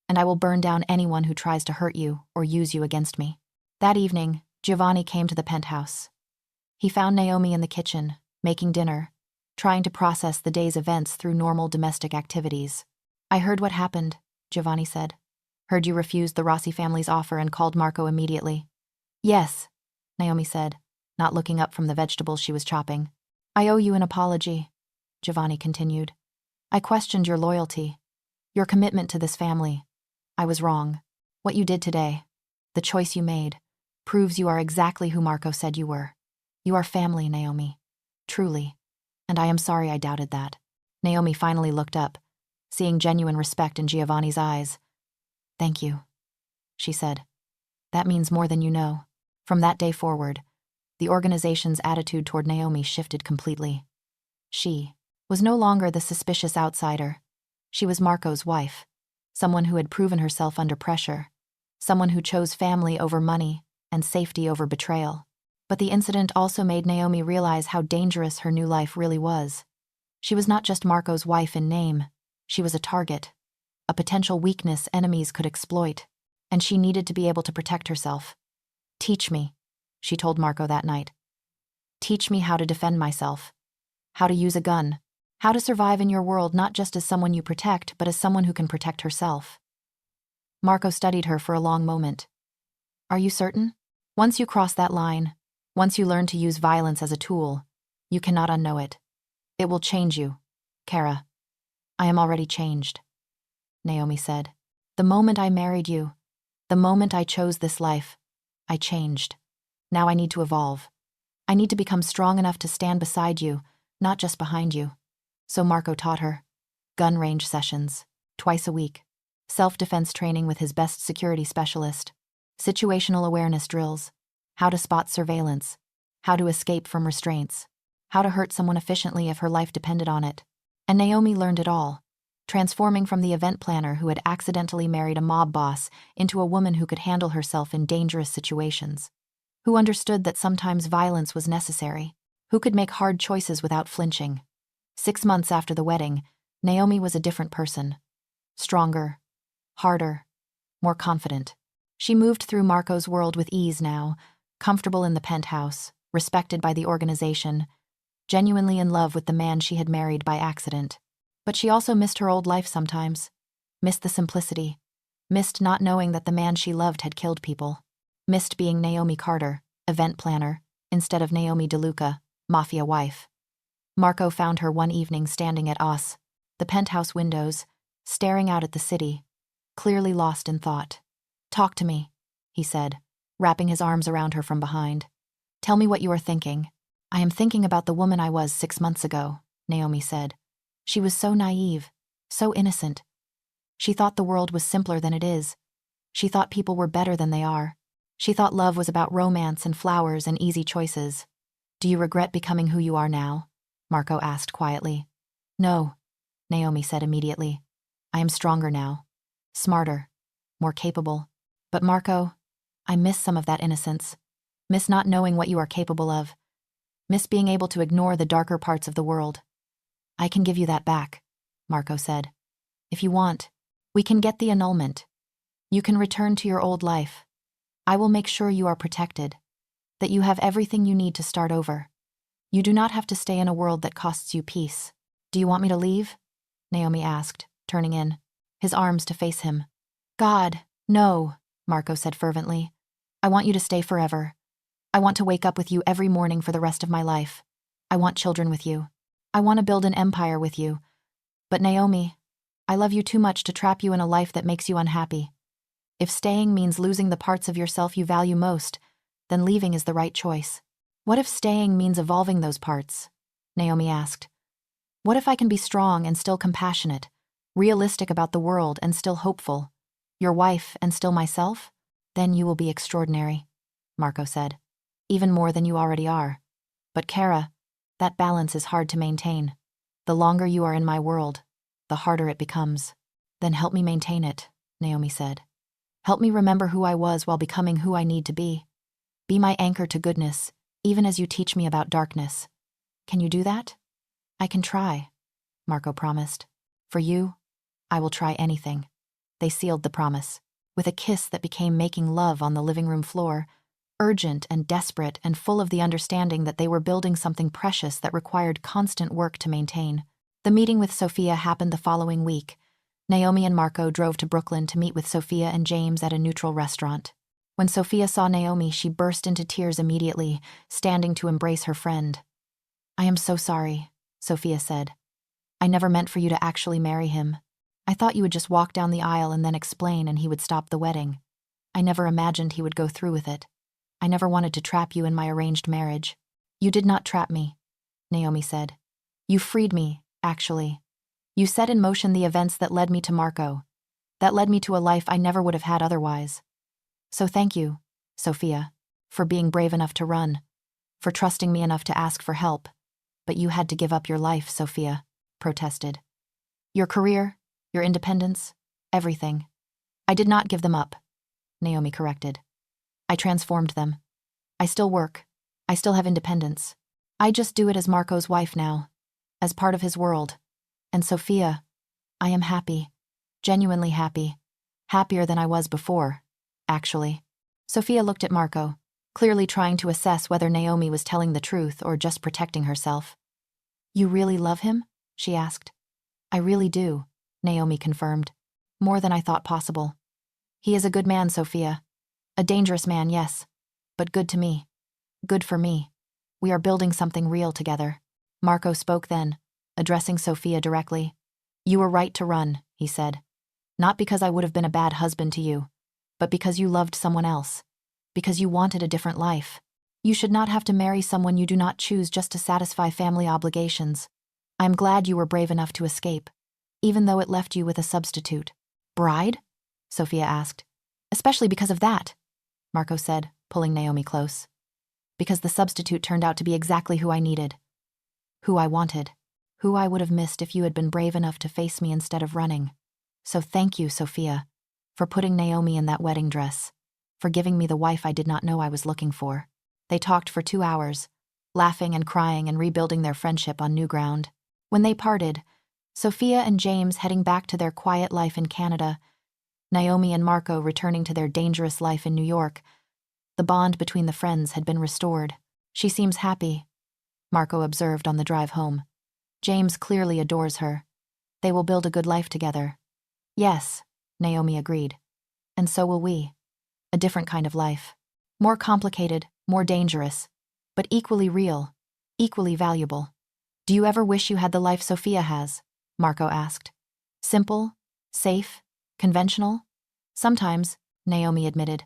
And I will burn down anyone who tries to hurt you or use you against me. That evening, Giovanni came to the penthouse. He found Naomi in the kitchen, making dinner, trying to process the day's events through normal domestic activities. I heard what happened, Giovanni said. Heard you refused the Rossi family's offer and called Marco immediately. Yes, Naomi said, not looking up from the vegetables she was chopping. I owe you an apology, Giovanni continued. I questioned your loyalty, your commitment to this family. I was wrong. What you did today, the choice you made, proves you are exactly who Marco said you were. You are family, Naomi. Truly. And I am sorry I doubted that. Naomi finally looked up, seeing genuine respect in Giovanni's eyes. Thank you, she said. That means more than you know. From that day forward, the organization's attitude toward Naomi shifted completely. She was no longer the suspicious outsider. She was Marco's wife, someone who had proven herself under pressure, someone who chose family over money and safety over betrayal. But the incident also made Naomi realize how dangerous her new life really was. She was not just Marco's wife in name. She was a target, a potential weakness enemies could exploit, and she needed to be able to protect herself. Teach me, she told Marco that night. Teach me how to defend myself, how to use a gun, how to survive in your world not just as someone you protect, but as someone who can protect herself. Marco studied her for a long moment. Are you certain? Once you cross that line, once you learn to use violence as a tool, you cannot unknow it. It will change you, Kara. I am already changed, Naomi said. The moment I married you, the moment I chose this life, I changed. Now I need to evolve. I need to become strong enough to stand beside you, not just behind you. So Marco taught her. Gun range sessions, twice a week. Self-defense training with his best security specialist. Situational awareness drills. How to spot surveillance. How to escape from restraints. How to hurt someone efficiently if her life depended on it. And Naomi learned it all, transforming from the event planner who had accidentally married a mob boss into a woman who could handle herself in dangerous situations, who understood that sometimes violence was necessary, who could make hard choices without flinching. 6 months after the wedding, Naomi was a different person. Stronger, harder, more confident. She moved through Marco's world with ease now, comfortable in the penthouse, respected by the organization, genuinely in love with the man she had married by accident. But she also missed her old life sometimes. Missed the simplicity. Missed not knowing that the man she loved had killed people. Missed being Naomi Carter, event planner, instead of Naomi DeLuca, Mafia wife. Marco found her one evening standing at the penthouse windows, staring out at the city, clearly lost in thought. "Talk to me," he said, wrapping his arms around her from behind. "Tell me what you are thinking." "I am thinking about the woman I was 6 months ago," Naomi said. "She was so naive, so innocent. She thought the world was simpler than it is. She thought people were better than they are. She thought love was about romance and flowers and easy choices." "Do you regret becoming who you are now?" Marco asked quietly. "No," Naomi said immediately. "I am stronger now. Smarter. More capable. But Marco, I miss some of that innocence. Miss not knowing what you are capable of. Miss being able to ignore the darker parts of the world." "I can give you that back," Marco said. "If you want, we can get the annulment. You can return to your old life. I will make sure you are protected, that you have everything you need to start over. You do not have to stay in a world that costs you peace." "Do you want me to leave?" Naomi asked, turning in, his arms to face him. "God, no," Marco said fervently. "I want you to stay forever. I want to wake up with you every morning for the rest of my life. I want children with you. I want to build an empire with you. But Naomi, I love you too much to trap you in a life that makes you unhappy. If staying means losing the parts of yourself you value most, then leaving is the right choice." "What if staying means evolving those parts?" Naomi asked. "What if I can be strong and still compassionate, realistic about the world and still hopeful, your wife and still myself? Then you will be extraordinary," Marco said. "Even more than you already are. But Kara, that balance is hard to maintain. The longer you are in my world, the harder it becomes." "Then help me maintain it," Naomi said. "Help me remember who I was while becoming who I need to be. Be my anchor to goodness, even as you teach me about darkness. Can you do that?" "I can try," Marco promised. "For you, I will try anything." They sealed the promise, with a kiss that became making love on the living room floor, urgent and desperate and full of the understanding that they were building something precious that required constant work to maintain. The meeting with Sophia happened the following week. Naomi and Marco drove to Brooklyn to meet with Sophia and James at a neutral restaurant. When Sophia saw Naomi, she burst into tears immediately, standing to embrace her friend. "I am so sorry," Sophia said. "I never meant for you to actually marry him. I thought you would just walk down the aisle and then explain and he would stop the wedding. I never imagined he would go through with it. I never wanted to trap you in my arranged marriage." "You did not trap me," Naomi said. "You freed me, actually. You set in motion the events that led me to Marco, that led me to a life I never would have had otherwise. So thank you, Sophia, for being brave enough to run, for trusting me enough to ask for help. But you had to give up your life," Sophia protested. "Your career, your independence, everything." "I did not give them up," Naomi corrected. "I transformed them. I still work. I still have independence. I just do it as Marco's wife now, as part of his world. And Sophia, I am happy, genuinely happy, happier than I was before, actually." Sophia looked at Marco, clearly trying to assess whether Naomi was telling the truth or just protecting herself. "You really love him?" she asked. "I really do," Naomi confirmed. "More than I thought possible. He is a good man, Sophia. A dangerous man, yes, but good to me. Good for me. We are building something real together." Marco spoke then, addressing Sophia directly. "You were right to run," he said. "Not because I would have been a bad husband to you, but because you loved someone else, because you wanted a different life. You should not have to marry someone you do not choose just to satisfy family obligations. I'm glad you were brave enough to escape, even though it left you with a substitute." "Bride?" Sophia asked. "Especially because of that," Marco said, pulling Naomi close. "Because the substitute turned out to be exactly who I needed, who I wanted, who I would have missed if you had been brave enough to face me instead of running. So thank you, Sophia, for putting Naomi in that wedding dress, for giving me the wife I did not know I was looking for." They talked for 2 hours, laughing and crying and rebuilding their friendship on new ground. When they parted, Sophia and James heading back to their quiet life in Canada, Naomi and Marco returning to their dangerous life in New York, the bond between the friends had been restored. "She seems happy," Marco observed on the drive home. "James clearly adores her. They will build a good life together." "Yes," Naomi agreed. "And so will we. A different kind of life. More complicated, more dangerous, but equally real, equally valuable." "Do you ever wish you had the life Sophia has?" Marco asked. "Simple, safe, conventional?" "Sometimes," Naomi admitted,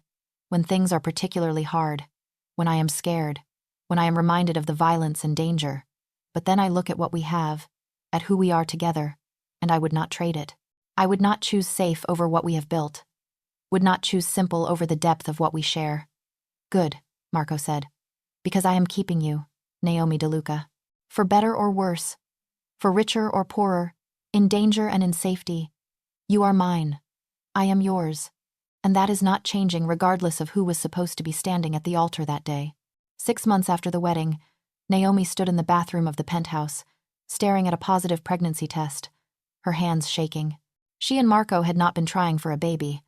"when things are particularly hard, when I am scared, when I am reminded of the violence and danger. But then I look at what we have, at who we are together, and I would not trade it. I would not choose safe over what we have built, would not choose simple over the depth of what we share." "Good," Marco said, "because I am keeping you, Naomi DeLuca. For better or worse, for richer or poorer, in danger and in safety, you are mine. I am yours. And that is not changing regardless of who was supposed to be standing at the altar that day." 6 months after the wedding, Naomi stood in the bathroom of the penthouse, staring at a positive pregnancy test, her hands shaking. She and Marco had not been trying for a baby,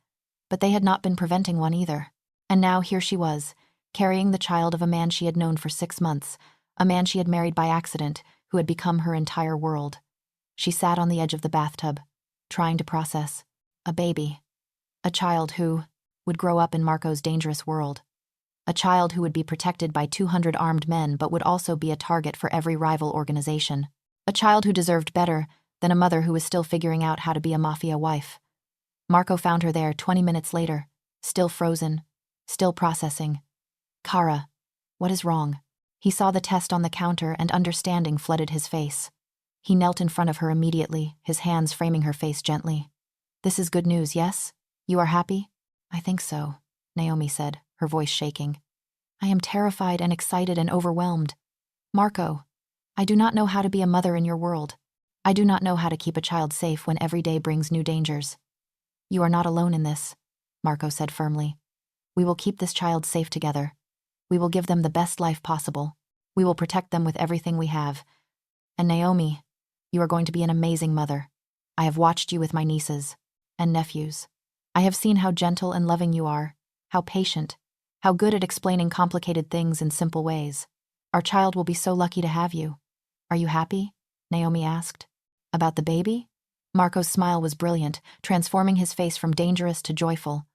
but they had not been preventing one either. And now here she was, carrying the child of a man she had known for 6 months, a man she had married by accident, who had become her entire world. She sat on the edge of the bathtub, trying to process. A baby. A child who would grow up in Marco's dangerous world. A child who would be protected by 200 armed men but would also be a target for every rival organization. A child who deserved better than a mother who was still figuring out how to be a Mafia wife. Marco found her there 20 minutes later, still frozen, still processing. "Kara, what is wrong?" He saw the test on the counter and understanding flooded his face. He knelt in front of her immediately, his hands framing her face gently. "This is good news, yes? You are happy?" "I think so," Naomi said, her voice shaking. "I am terrified and excited and overwhelmed. Marco, I do not know how to be a mother in your world. I do not know how to keep a child safe when every day brings new dangers." "You are not alone in this," Marco said firmly. "We will keep this child safe together. We will give them the best life possible. We will protect them with everything we have. And Naomi, you are going to be an amazing mother. I have watched you with my nieces and nephews. I have seen how gentle and loving you are, how patient, how good at explaining complicated things in simple ways. Our child will be so lucky to have you. Are you happy?" Naomi asked. "About the baby?" Marco's smile was brilliant, transforming his face from dangerous to joyful.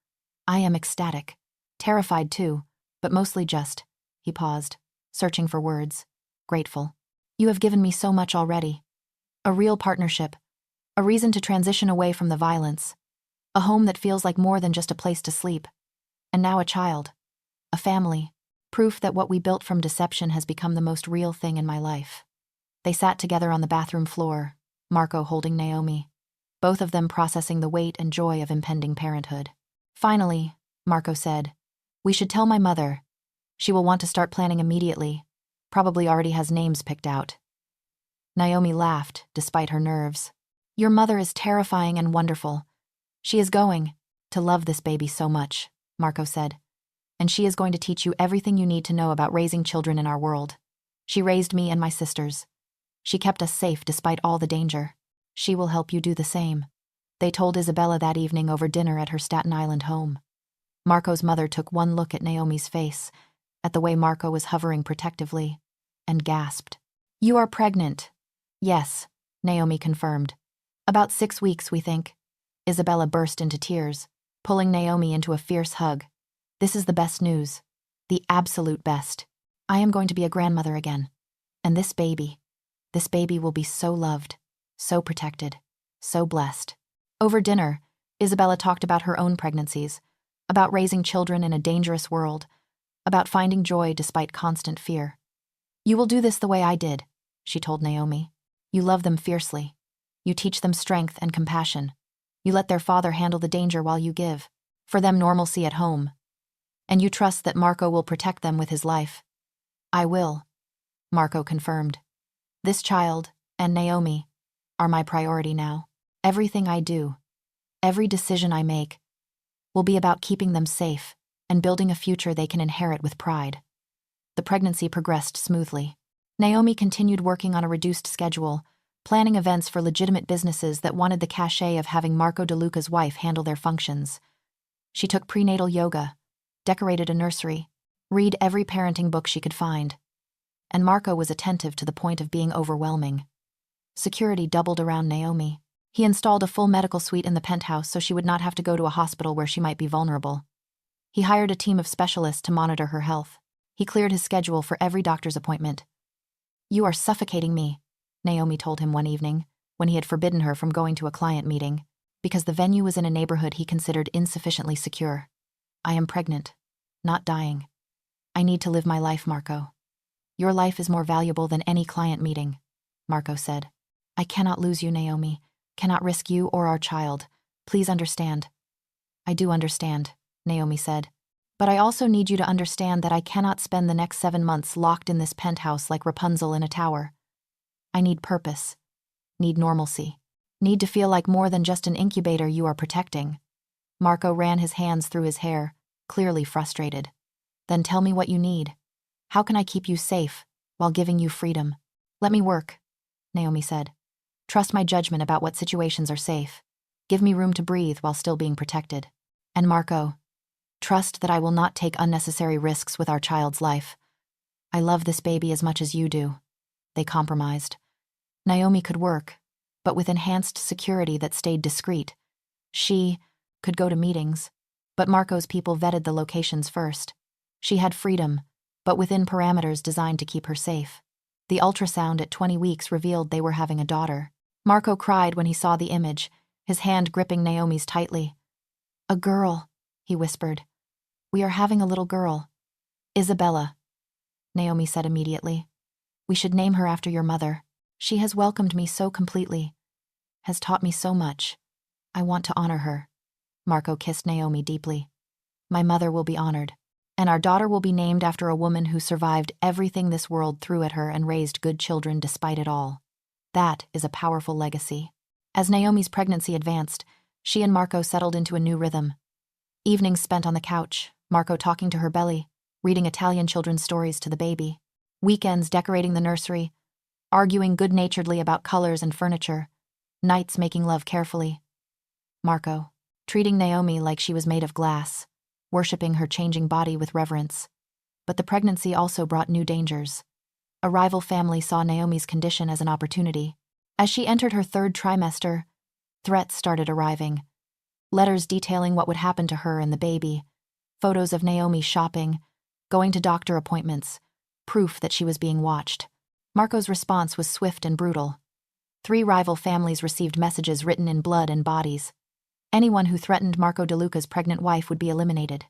"I am ecstatic. Terrified too, but mostly just." He paused, searching for words. "Grateful. You have given me so much already. A real partnership, a reason to transition away from the violence, a home that feels like more than just a place to sleep. And now a child, a family, proof that what we built from deception has become the most real thing in my life." They sat together on the bathroom floor, Marco holding Naomi, both of them processing the weight and joy of impending parenthood. "Finally," Marco said, "we should tell my mother. She will want to start planning immediately, probably already has names picked out." Naomi laughed, despite her nerves. "Your mother is terrifying and wonderful. She is going to love this baby so much," Marco said. "And she is going to teach you everything you need to know about raising children in our world. She raised me and my sisters. She kept us safe despite all the danger. She will help you do the same." They told Isabella that evening over dinner at her Staten Island home. Marco's mother took one look at Naomi's face, at the way Marco was hovering protectively, and gasped. "You are pregnant." "Yes," Naomi confirmed. "About 6 weeks, we think." Isabella burst into tears, pulling Naomi into a fierce hug. "This is the best news. The absolute best. I am going to be a grandmother again. And this baby will be so loved, so protected, so blessed." Over dinner, Isabella talked about her own pregnancies, about raising children in a dangerous world, about finding joy despite constant fear. "You will do this the way I did," she told Naomi. "You love them fiercely. You teach them strength and compassion. You let their father handle the danger while you give, for them normalcy at home. And you trust that Marco will protect them with his life." "I will," Marco confirmed. "This child, and Naomi, are my priority now. Everything I do, every decision I make, will be about keeping them safe and building a future they can inherit with pride." The pregnancy progressed smoothly. Naomi continued working on a reduced schedule, planning events for legitimate businesses that wanted the cachet of having Marco DeLuca's wife handle their functions. She took prenatal yoga, decorated a nursery, read every parenting book she could find. And Marco was attentive to the point of being overwhelming. Security doubled around Naomi. He installed a full medical suite in the penthouse so she would not have to go to a hospital where she might be vulnerable. He hired a team of specialists to monitor her health. He cleared his schedule for every doctor's appointment. "You are suffocating me," Naomi told him one evening, when he had forbidden her from going to a client meeting, because the venue was in a neighborhood he considered insufficiently secure. "I am pregnant, not dying. I need to live my life, Marco." "Your life is more valuable than any client meeting," Marco said. "I cannot lose you, Naomi. Cannot risk you or our child. Please understand." "I do understand," Naomi said. "But I also need you to understand that I cannot spend the next 7 months locked in this penthouse like Rapunzel in a tower. I need purpose, need normalcy, need to feel like more than just an incubator you are protecting." Marco ran his hands through his hair, clearly frustrated. "Then tell me what you need. How can I keep you safe while giving you freedom?" "Let me work," Naomi said. "Trust my judgment about what situations are safe. Give me room to breathe while still being protected. And Marco, trust that I will not take unnecessary risks with our child's life. I love this baby as much as you do." They compromised. Naomi could work, but with enhanced security that stayed discreet. She could go to meetings, but Marco's people vetted the locations first. She had freedom, but within parameters designed to keep her safe. The ultrasound at 20 weeks revealed they were having a daughter. Marco cried when he saw the image, his hand gripping Naomi's tightly. "A girl," he whispered. "We are having a little girl. Isabella," Naomi said immediately. "We should name her after your mother. She has welcomed me so completely, has taught me so much. I want to honor her." Marco kissed Naomi deeply. "My mother will be honored, and our daughter will be named after a woman who survived everything this world threw at her and raised good children despite it all. That is a powerful legacy." As Naomi's pregnancy advanced, she and Marco settled into a new rhythm. Evenings spent on the couch, Marco talking to her belly, reading Italian children's stories to the baby. Weekends decorating the nursery, arguing good-naturedly about colors and furniture. Nights making love carefully. Marco, treating Naomi like she was made of glass, worshipping her changing body with reverence. But the pregnancy also brought new dangers. A rival family saw Naomi's condition as an opportunity. As she entered her 3rd trimester, threats started arriving. Letters detailing what would happen to her and the baby, photos of Naomi shopping, going to doctor appointments, proof that she was being watched. Marco's response was swift and brutal. 3 rival families received messages written in blood and bodies. Anyone who threatened Marco DeLuca's pregnant wife would be eliminated.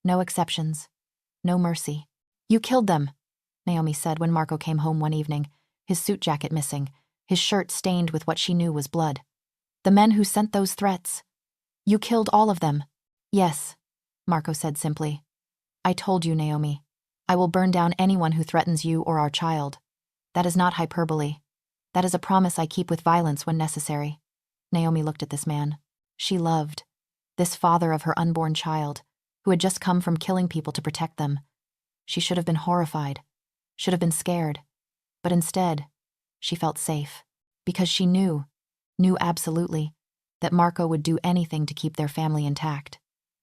No exceptions. No mercy. "You killed them," Naomi said when Marco came home one evening, his suit jacket missing, his shirt stained with what she knew was blood. "The men who sent those threats. You killed all of them." "Yes," Marco said simply. "I told you, Naomi. I will burn down anyone who threatens you or our child. That is not hyperbole. That is a promise I keep with violence when necessary." Naomi looked at this man. She loved. This father of her unborn child, who had just come from killing people to protect them. She should have been horrified, should have been scared. But instead, she felt safe. Because she knew absolutely, that Marco would do anything to keep their family intact.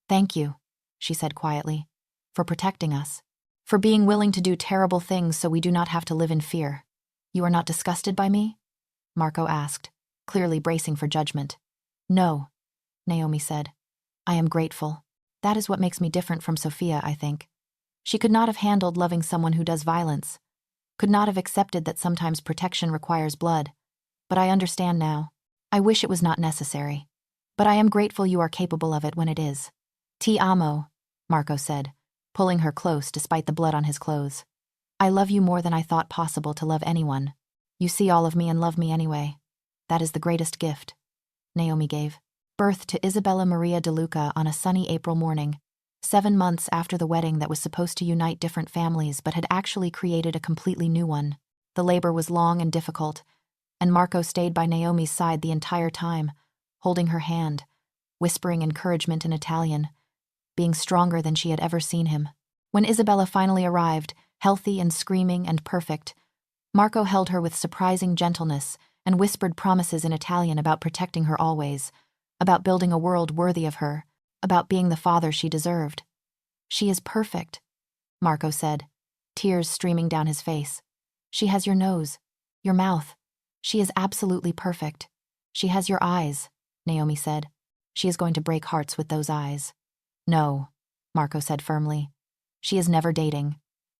"Thank you," she said quietly, "for protecting us. For being willing to do terrible things so we do not have to live in fear." "You are not disgusted by me?" Marco asked, clearly bracing for judgment. "No," Naomi said. "I am grateful. That is what makes me different from Sophia, I think. She could not have handled loving someone who does violence, could not have accepted that sometimes protection requires blood. But I understand now. I wish it was not necessary. But I am grateful you are capable of it when it is." "Ti amo," Marco said, pulling her close despite the blood on his clothes. "I love you more than I thought possible to love anyone. You see all of me and love me anyway. That is the greatest gift." Naomi gave birth to Isabella Maria DeLuca on a sunny April morning, 7 months after the wedding that was supposed to unite different families but had actually created a completely new one. The labor was long and difficult, and Marco stayed by Naomi's side the entire time, holding her hand, whispering encouragement in Italian, being stronger than she had ever seen him. When Isabella finally arrived, healthy and screaming and perfect. Marco held her with surprising gentleness and whispered promises in Italian about protecting her always, about building a world worthy of her, about being the father she deserved. "She is perfect," Marco said, tears streaming down his face. "She has your nose, your mouth. She is absolutely perfect. She has your eyes," Naomi said. "She is going to break hearts with those eyes." "No," Marco said firmly. "She is never dating.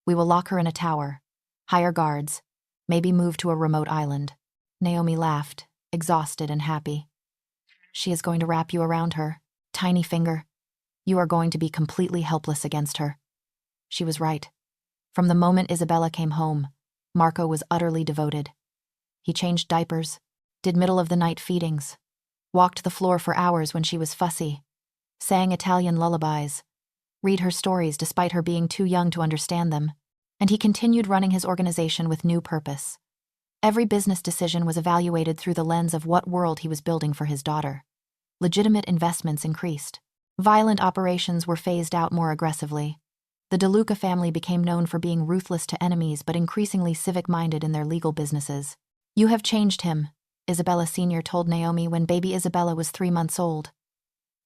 We will lock her in a tower, hire guards, maybe move to a remote island." Naomi laughed, exhausted and happy. "She is going to wrap you around her, tiny finger. You are going to be completely helpless against her." She was right. From the moment Isabella came home, Marco was utterly devoted. He changed diapers, did middle-of-the-night feedings, walked the floor for hours when she was fussy, sang Italian lullabies, read her stories despite her being too young to understand them, and he continued running his organization with new purpose. Every business decision was evaluated through the lens of what world he was building for his daughter. Legitimate investments increased. Violent operations were phased out more aggressively. The DeLuca family became known for being ruthless to enemies but increasingly civic-minded in their legal businesses. "You have changed him," Isabella Sr. told Naomi when baby Isabella was 3 months old.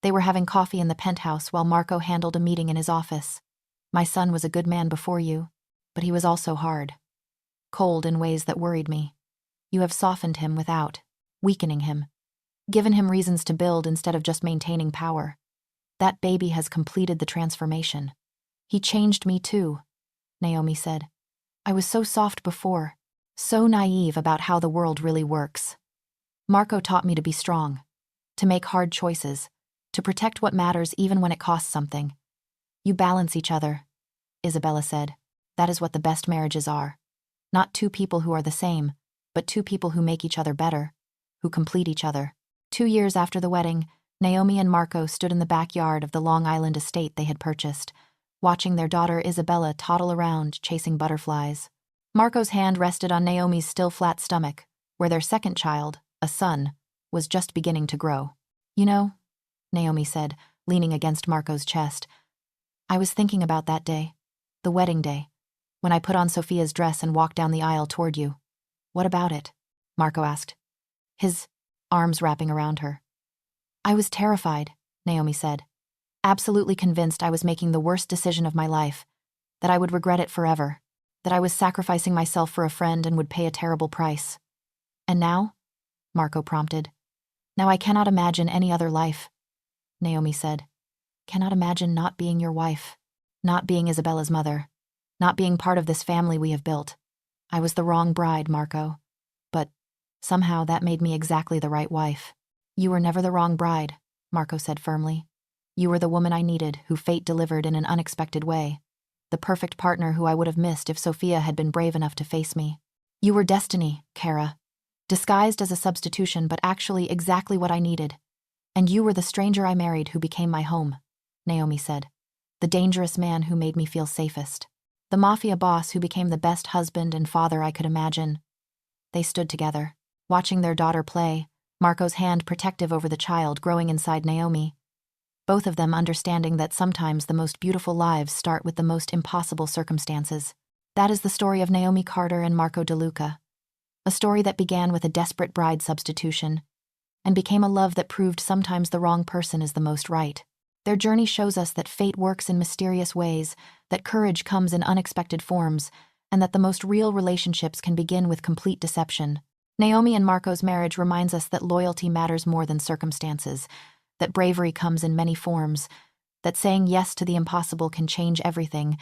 They were having coffee in the penthouse while Marco handled a meeting in his office. "My son was a good man before you, but he was also hard. Cold in ways that worried me. You have softened him without weakening him, given him reasons to build instead of just maintaining power. That baby has completed the transformation." "He changed me too," Naomi said. "I was so soft before, so naive about how the world really works. Marco taught me to be strong, to make hard choices, to protect what matters even when it costs something." "You balance each other," Isabella said. "That is what the best marriages are. Not two people who are the same, but two people who make each other better, who complete each other." 2 years after the wedding, Naomi and Marco stood in the backyard of the Long Island estate they had purchased, watching their daughter Isabella toddle around chasing butterflies. Marco's hand rested on Naomi's still flat stomach, where their second child, a son, was just beginning to grow. "You know," Naomi said, leaning against Marco's chest, "I was thinking about that day, the wedding day, when I put on Sophia's dress and walked down the aisle toward you." "What about it?" Marco asked, his arms wrapping around her. "I was terrified," Naomi said, "absolutely convinced I was making the worst decision of my life, that I would regret it forever, that I was sacrificing myself for a friend and would pay a terrible price." "And now?" Marco prompted. "Now I cannot imagine any other life," Naomi said. "Cannot imagine not being your wife, not being Isabella's mother, not being part of this family we have built. I was the wrong bride, Marco. But somehow that made me exactly the right wife." "You were never the wrong bride," Marco said firmly. "You were the woman I needed, who fate delivered in an unexpected way. The perfect partner who I would have missed if Sophia had been brave enough to face me. You were destiny, Kara. Disguised as a substitution, but actually exactly what I needed. And you were the stranger I married who became my home," Naomi said. "The dangerous man who made me feel safest. The Mafia boss who became the best husband and father I could imagine." They stood together, watching their daughter play, Marco's hand protective over the child growing inside Naomi. Both of them understanding that sometimes the most beautiful lives start with the most impossible circumstances. That is the story of Naomi Carter and Marco DeLuca. A story that began with a desperate bride substitution and became a love that proved sometimes the wrong person is the most right. Their journey shows us that fate works in mysterious ways, that courage comes in unexpected forms, and that the most real relationships can begin with complete deception. Naomi and Marco's marriage reminds us that loyalty matters more than circumstances, that bravery comes in many forms, that saying yes to the impossible can change everything,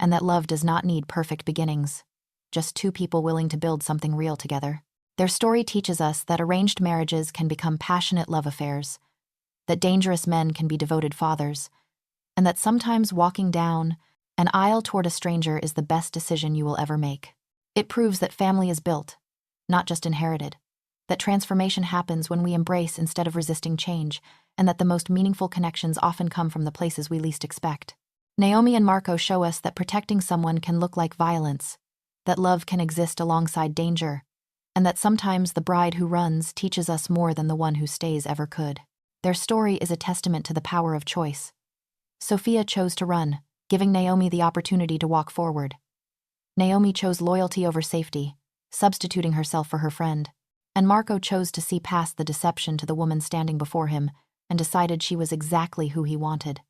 and that love does not need perfect beginnings, just two people willing to build something real together. Their story teaches us that arranged marriages can become passionate love affairs, that dangerous men can be devoted fathers, and that sometimes walking down an aisle toward a stranger is the best decision you will ever make. It proves that family is built, not just inherited, that transformation happens when we embrace instead of resisting change, and that the most meaningful connections often come from the places we least expect. Naomi and Marco show us that protecting someone can look like violence, that love can exist alongside danger, and that sometimes the bride who runs teaches us more than the one who stays ever could. Their story is a testament to the power of choice. Sophia chose to run, giving Naomi the opportunity to walk forward. Naomi chose loyalty over safety, substituting herself for her friend. And Marco chose to see past the deception to the woman standing before him and decided she was exactly who he wanted.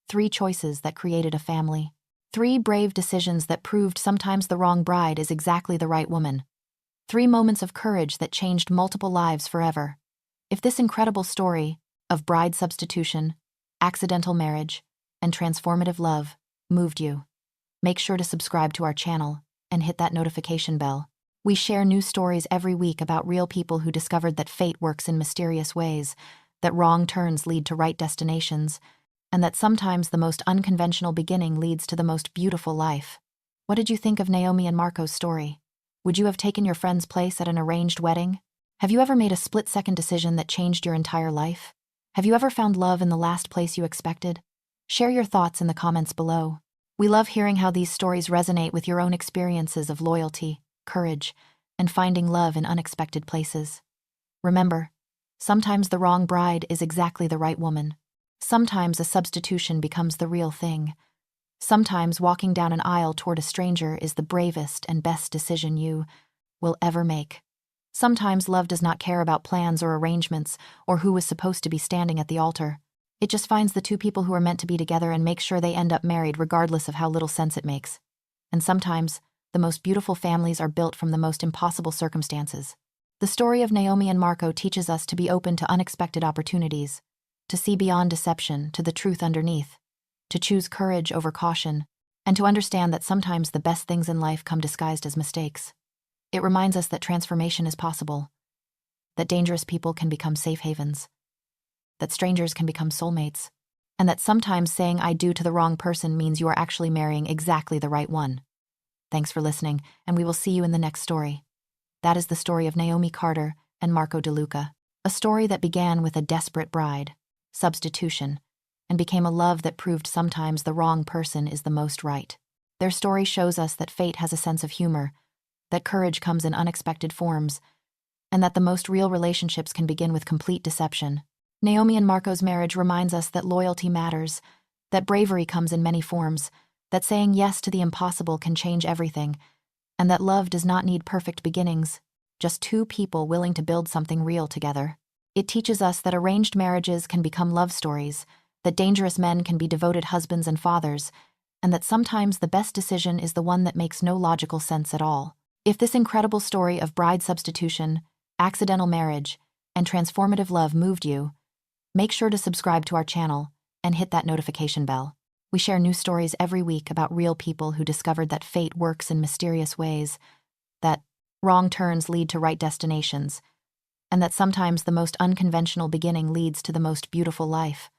3 choices that created a family. 3 brave decisions that proved sometimes the wrong bride is exactly the right woman. 3 moments of courage that changed multiple lives forever. If this incredible story of bride substitution, accidental marriage, and transformative love moved you, make sure to subscribe to our channel and hit that notification bell. We share new stories every week about real people who discovered that fate works in mysterious ways, that wrong turns lead to right destinations, and that sometimes the most unconventional beginning leads to the most beautiful life. What did you think of Naomi and Marco's story? Would you have taken your friend's place at an arranged wedding? Have you ever made a split-second decision that changed your entire life? Have you ever found love in the last place you expected? Share your thoughts in the comments below. We love hearing how these stories resonate with your own experiences of loyalty, courage, and finding love in unexpected places. Remember, sometimes the wrong bride is exactly the right woman. Sometimes a substitution becomes the real thing. Sometimes walking down an aisle toward a stranger is the bravest and best decision you will ever make. Sometimes love does not care about plans or arrangements or who is supposed to be standing at the altar. It just finds the 2 people who are meant to be together and makes sure they end up married regardless of how little sense it makes. And sometimes, the most beautiful families are built from the most impossible circumstances. The story of Naomi and Marco teaches us to be open to unexpected opportunities, to see beyond deception to the truth underneath, to choose courage over caution, and to understand that sometimes the best things in life come disguised as mistakes. It reminds us that transformation is possible, that dangerous people can become safe havens, that strangers can become soulmates, and that sometimes saying I do to the wrong person means you are actually marrying exactly the right one. Thanks for listening, and we will see you in the next story. That is the story of Naomi Carter and Marco DeLuca, a story that began with a desperate bride, substitution, and became a love that proved sometimes the wrong person is the most right. Their story shows us that fate has a sense of humor, that courage comes in unexpected forms, and that the most real relationships can begin with complete deception. Naomi and Marco's marriage reminds us that loyalty matters, that bravery comes in many forms, that saying yes to the impossible can change everything, and that love does not need perfect beginnings, just 2 people willing to build something real together. It teaches us that arranged marriages can become love stories, that dangerous men can be devoted husbands and fathers, and that sometimes the best decision is the one that makes no logical sense at all. If this incredible story of bride substitution, accidental marriage, and transformative love moved you, make sure to subscribe to our channel and hit that notification bell. We share new stories every week about real people who discovered that fate works in mysterious ways, that wrong turns lead to right destinations, and that sometimes the most unconventional beginning leads to the most beautiful life.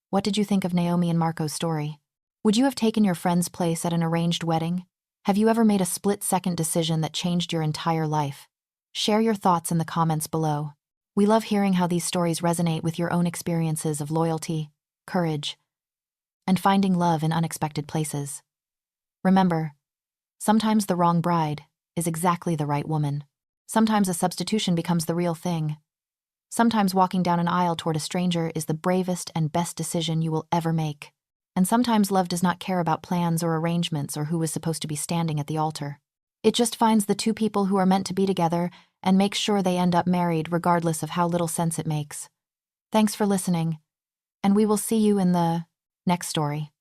What did you think of Naomi and Marco's story? Would you have taken your friend's place at an arranged wedding? Have you ever made a split-second decision that changed your entire life? Share your thoughts in the comments below. We love hearing how these stories resonate with your own experiences of loyalty, courage, and finding love in unexpected places. Remember, sometimes the wrong bride is exactly the right woman. Sometimes a substitution becomes the real thing. Sometimes walking down an aisle toward a stranger is the bravest and best decision you will ever make. And sometimes love does not care about plans or arrangements or who is supposed to be standing at the altar. It just finds the 2 people who are meant to be together and makes sure they end up married regardless of how little sense it makes. Thanks for listening, and we will see you in the next story.